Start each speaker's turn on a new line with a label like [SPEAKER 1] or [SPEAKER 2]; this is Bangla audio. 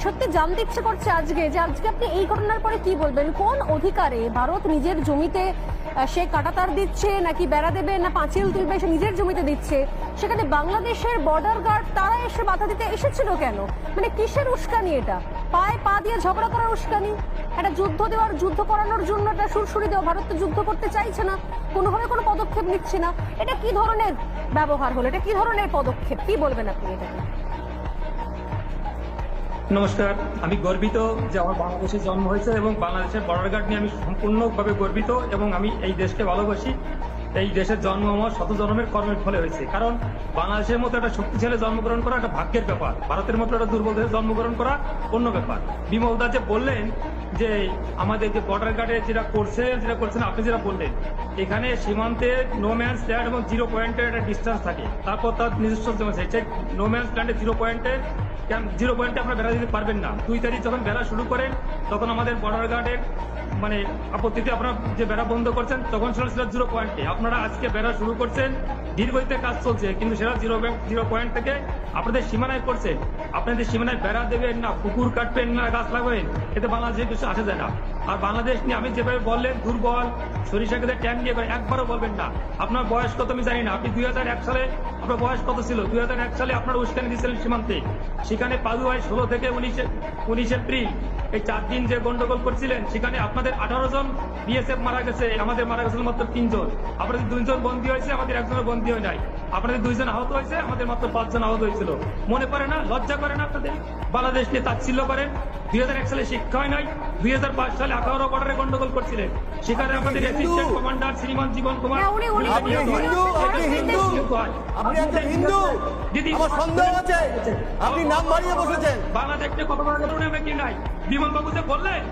[SPEAKER 1] সত্যি জানতে ইচ্ছে করছে আজকে যে আজকে আপনি এই ঘটনার পরে কি বলবেন? কোন অধিকারে ভারত নিজের জমিতে সে কাঁটাতার দিচ্ছে, নাকি বেড়া দেবে, না পাঁচিল তুলবে, সে নিজের জমিতে দিচ্ছে? সেখানে বাংলাদেশের বর্ডার গার্ড তারা এসে বাধা দিতে এসেছিল কেন? মানে কিসের উস্কানি এটা? পায়ে পা দিয়ে ঝগড়া করার উস্কানি? একটা যুদ্ধ করানোর জন্য একটা সুরসুরি দেওয়া? ভারত তো যুদ্ধ করতে চাইছে না, কোনোভাবে কোনো পদক্ষেপ নিচ্ছে না। এটা কি ধরনের ব্যবহার হলো? এটা কি ধরনের পদক্ষেপ? কি বলবেন আপনি এটাকে?
[SPEAKER 2] নমস্কার, আমি গর্বিত যে আমার বাংলাদেশে জন্ম হয়েছে এবং বাংলাদেশের বর্ডার গার্ড নিয়ে আমি সম্পূর্ণভাবে গর্বিত এবং আমি এই দেশকে ভালোবাসি। এই দেশের জন্ম আমার শত জন্মের কর্মের ফলে হয়েছে। কারণ বাংলাদেশের মতো একটা শক্তিশালী জন্মগ্রহণ করা একটা ভাগ্যের ব্যাপার, ভারতের মতো একটা দুর্বল দেশে জন্মগ্রহণ করা অন্য ব্যাপার। বিমলদা যে বললেন যে আমাদের যে বর্ডার গার্ডে যেটা করছেন আপনি যেটা বললেন, এখানে সীমান্তে নো ম্যানস ল্যান্ড এবং 0 পয়েন্টের একটা ডিস্টেন্স থাকে, তারপর তার নিজস্ব জমি আছে। সেই নো ম্যানস ল্যান্ডে 0 পয়েন্টে আপনারা বেড়া দিতে পারবেন না। 2 তারিখ যখন বেড়া শুরু করেন তখন আমাদের বর্ডার গার্ডের মানে আপত্তিতে আপনারা যে বেড়া বন্ধ করছেন তখন ছিল 0 পয়েন্টে। আপনারা আজকে বেড়া শুরু করছেন, দীর্ঘতে কাজ চলছে, কিন্তু সেটা 0 পয়েন্ট থেকে আপনাদের সীমানায় করছেন। আপনাদের সীমানায় বেড়া দেবেন না, পুকুর কাটবেন না, গাছ লাগাবেন, এতে বাংলাদেশে কিছু আসে যায় না। আর বাংলাদেশ নিয়ে আমি যেভাবে বললেন দুর্বল, সরিষা খেতে ট্যাঙ্ক নিয়ে একবারও বলবেন না। আপনার বয়স কত আমি জানি না, আপনি 2001 সালে আপনার বয়স কত ছিল? 2001 সালে আপনারা উস্কানি দিয়েছিলেন সীমান্তে। সেখানে পালুয়ায় 16 থেকে 19 এপ্রিল এই 4 দিন যে গন্ডগোল করছিলেন, সেখানে আপনাদের 18 জন বিএসএফ মারা গেছে, আমাদের মারা গেছিল মাত্র 3 জন। আপনাদের 2 জন বন্দী হয়েছে, আমাদের 1 জনের বন্দী হয় নাই। আপনাদের 2 জন আহত হয়েছে, আমাদের মাত্র 5 জন আহত হয়েছিল। মনে পড়ে না? লজ্জা করে না আপনাদের? বাংলাদেশ নিয়ে তাচ্ছিল্য করেন। 2001 সালে শিক্ষা হয় নাই, 2005 সালে 18 বর্ডারে গন্ডগোল করছিলেন, সেখানে আমাদের অ্যাসিস্ট্যান্ট কমান্ডার শ্রীমান জীবন কুমার
[SPEAKER 3] দিদি আমার সন্দেহ আছে আপনি নাম বাড়িয়ে বসেছেন।
[SPEAKER 2] বাংলাদেশে কত বড় নাই বিমল বাবু যে বললেন